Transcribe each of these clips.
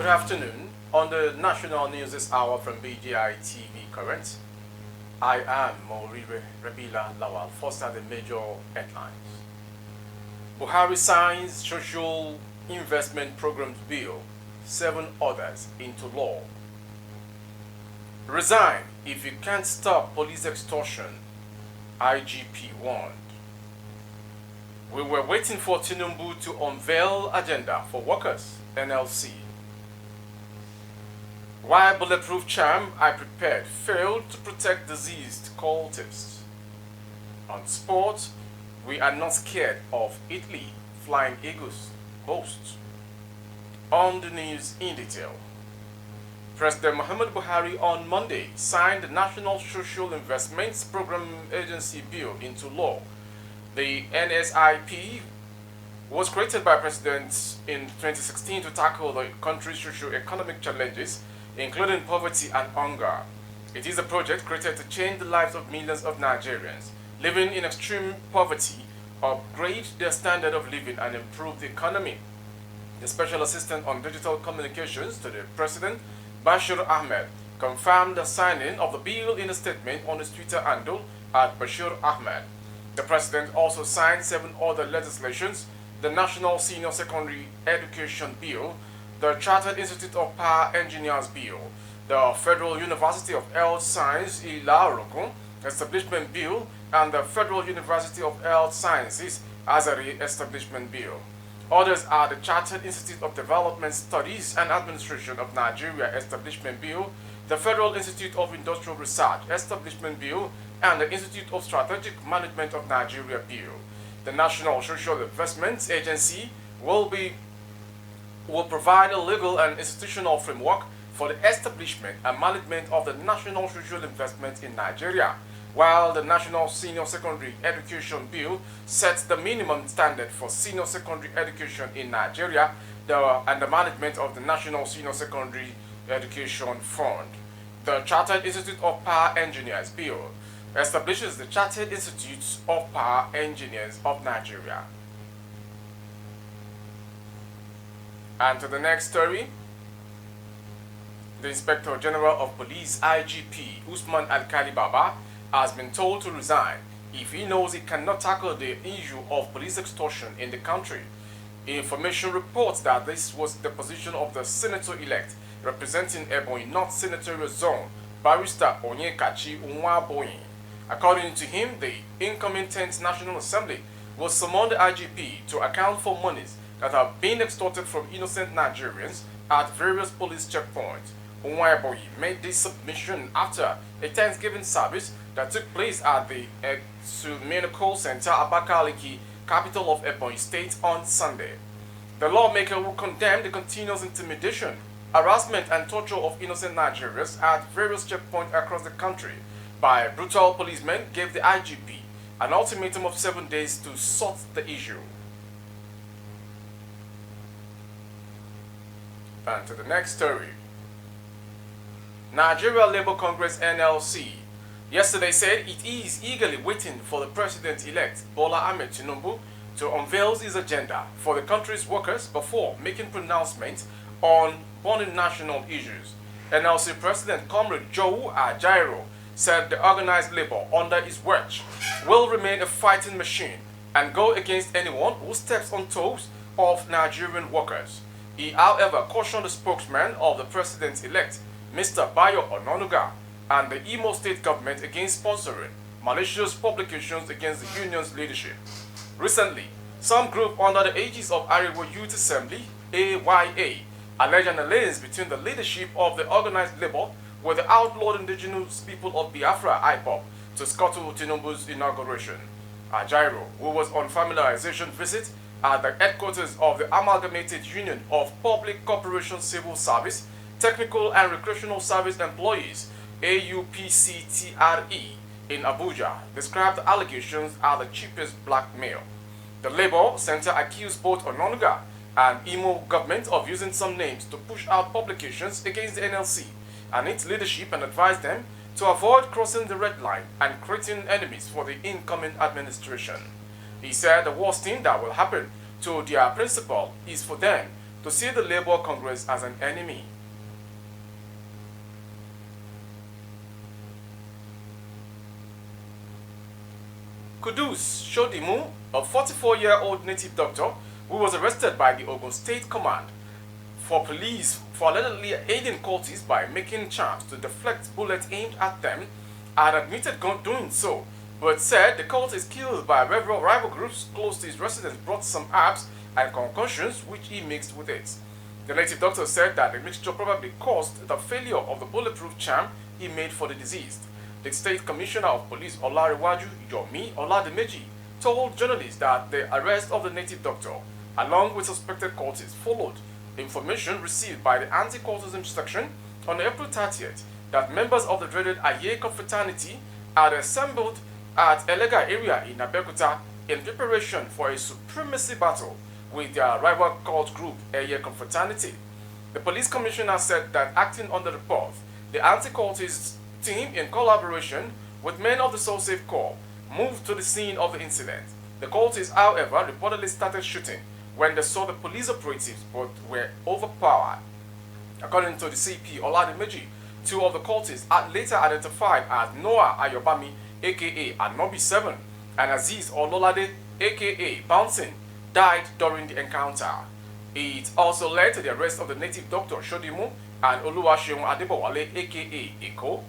Good afternoon. On the national news this hour from BGI TV Current, I am Morire Rabila Lawal. First are the major headlines. Buhari signs Social Investment Programs Bill, 7 others into law. Resign if you can't stop police extortion, IGP warned. We were waiting for Chinumbu to unveil agenda for workers, NLC. Why bulletproof charm I prepared failed to protect diseased cultists. On sport, we are not scared of Italy, Flying Eagles boasts. On the news in detail. President Muhammad Buhari on Monday signed the National Social Investments Program Agency Bill into law. The NSIP was created by President in 2016 to tackle the country's socio-economic challenges, including poverty and hunger. It is a project created to change the lives of millions of Nigerians living in extreme poverty, upgrade their standard of living, and improve the economy. The Special Assistant on Digital Communications to the President, Bashir Ahmed, confirmed the signing of the bill in a statement on his Twitter handle at Bashir Ahmed. The President also signed 7 other legislations: the National Senior Secondary Education Bill, the Chartered Institute of Power Engineers Bill, the Federal University of Health Science Ilarokun Establishment Bill, and the Federal University of Health Sciences Azari Establishment Bill. Others are the Chartered Institute of Development Studies and Administration of Nigeria Establishment Bill, the Federal Institute of Industrial Research Establishment Bill, and the Institute of Strategic Management of Nigeria Bill. The National Social Investments Agency will provide a legal and institutional framework for the establishment and management of the national social investment in Nigeria, while the National Senior Secondary Education Bill sets the minimum standard for senior secondary education in Nigeria and the management of the National Senior Secondary Education Fund. The Chartered Institute of Power Engineers Bill establishes the Chartered Institutes of Power Engineers of Nigeria. And to the next story, the Inspector General of Police IGP Usman Alkali Baba has been told to resign if he knows he cannot tackle the issue of police extortion in the country. Information reports that this was the position of the senator-elect representing Ebonyi North Senatorial Zone, Barrister Onyekachi Nwaboyin. According to him, the incoming 10th National Assembly will summon the IGP to account for monies that have been extorted from innocent Nigerians at various police checkpoints. Nwaboyin made this submission after a Thanksgiving service that took place at the Exumenical Center, Abakaliki, capital of Ebonyi State, on Sunday. The lawmaker will condemn the continuous intimidation, harassment, and torture of innocent Nigerians at various checkpoints across the country by brutal policemen, gave the IGP an ultimatum of 7 days to sort the issue. And to the next story. Nigeria Labour Congress NLC yesterday said it is eagerly waiting for the President-elect Bola Ahmed Chinumbu to unveil his agenda for the country's workers before making pronouncements on burning national issues. NLC President Comrade Joe Ajaero said the organized labor under his watch will remain a fighting machine and go against anyone who steps on toes of Nigerian workers. He, however, cautioned the spokesman of the President-elect, Mr. Bayo Ononuga, and the Imo State government against sponsoring malicious publications against the union's leadership. Recently, some group under the aegis of Arewa Youth Assembly, AYA, alleged an alliance between the leadership of the organized labor with the outlawed indigenous people of Biafra, IPOB, to scuttle Chinumbu's inauguration. Ajaero, who was on familiarization visit at the headquarters of the Amalgamated Union of Public Corporation Civil Service, Technical and Recreational Service Employees, AUPCTRE, in Abuja, described the allegations as the cheapest blackmail. The Labour Center accused both Ononuga and Imo government of using some names to push out publications against the NLC and its leadership and advised them to avoid crossing the red line and creating enemies for the incoming administration. He said the worst thing that will happen to their principal is for them to see the Labour Congress as an enemy. Kudus Shodimu, a 44-year-old native doctor who was arrested by the Ogun State Command for police for allegedly aiding cultists by making charms to deflect bullets aimed at them, had admitted doing so, but said the cultists killed by rival groups close to his residence brought some herbs and concoctions which he mixed with it. The native doctor said that the mixture probably caused the failure of the bulletproof charm he made for the deceased. The State Commissioner of Police Olariwaju Yomi Oladimeji told journalists that the arrest of the native doctor, along with suspected cultists, followed information received by the anti-cultism section on April 30th that members of the dreaded Aye confraternity had assembled at Elega area in Abeokuta in preparation for a supremacy battle with their rival cult group Aye confraternity. The police commissioner said that acting on the report, the anti-cultist team, in collaboration with men of the SoSafe Corps, moved to the scene of the incident. The cultists, however, reportedly started shooting when they saw the police operatives but were overpowered. According to the CP Oladimeji, two of the cultists are later identified as Noah Ayobami, aka Anobi 7, and Aziz Ololade, aka Bouncing, died during the encounter. It also led to the arrest of the native doctor Shodimu and Oluwaseun Adebowale, aka Eko.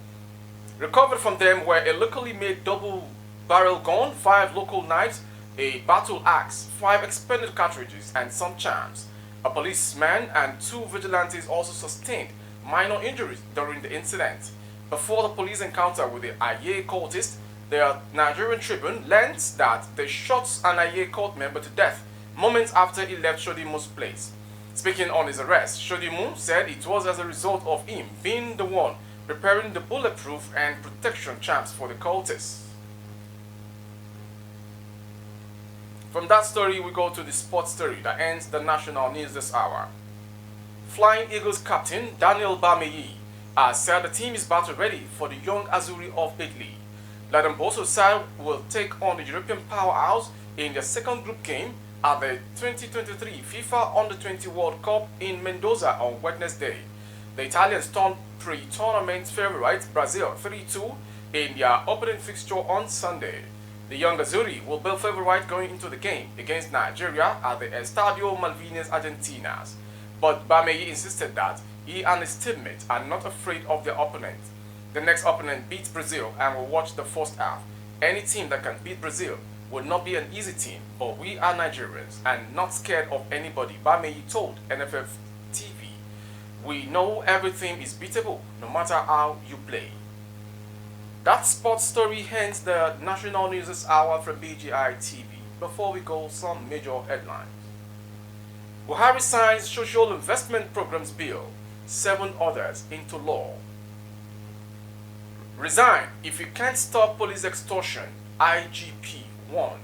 Recovered from them were a locally made double-barrel gun, 5 local knives, a battle axe, 5 expended cartridges, and some charms. A policeman and 2 vigilantes also sustained minor injuries during the incident. Before the police encounter with the Aye cultist, the Nigerian Tribune learned that they shot an Aye cult member to death moments after he left Shodimu's place. Speaking on his arrest, Shodimu said it was as a result of him being the one preparing the bulletproof and protection charms for the cultists. From that story, we go to the sports story that ends the national news this hour. Flying Eagles captain Daniel Bameyi has said the team is battle ready for the young Azzurri of Italy. Ladamboso side will take on the European powerhouse in their second group game at the 2023 FIFA Under-20 World Cup in Mendoza on Wednesday. The Italians turned pre-tournament favourites Brazil 3-2 in their opening fixture on Sunday. The young Azzurri will be favourite going into the game against Nigeria at the Estadio Malvinas Argentinas. But Bameyi insisted that he and his teammates are not afraid of their opponent. The next opponent beats Brazil and will watch the first half. Any team that can beat Brazil will not be an easy team, but we are Nigerians and not scared of anybody, Bameyi told NFF TV. We know everything is beatable, no matter how you play. That sports story ends the National News this hour from BGI TV. Before we go, some major headlines. Buhari signs Social Investment Programs Bill, 7 others into law. Resign if you can't stop police extortion, IGP warned.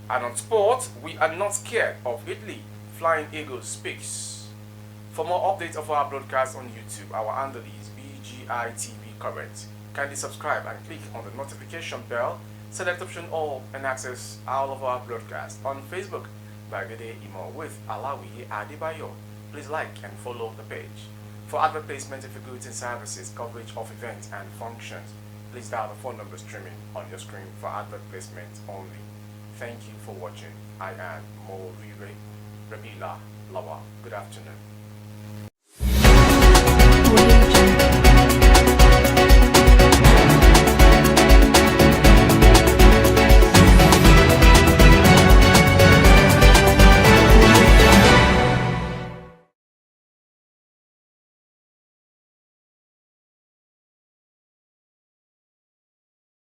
And on sport, we are not scared of Italy, Flying Eagles speaks. For more updates of our broadcast on YouTube, our handle is BGI TV Current. Kindly subscribe and click on the notification bell, select option all, and access all of our broadcasts on Facebook, Bagade Imo with Alawi Adibayo. Please like and follow the page. For advert placement of your goods and services, coverage of events and functions, please dial the phone number streaming on your screen for advert placement only. Thank you for watching. I am Morire Rabila Lawa. Good afternoon.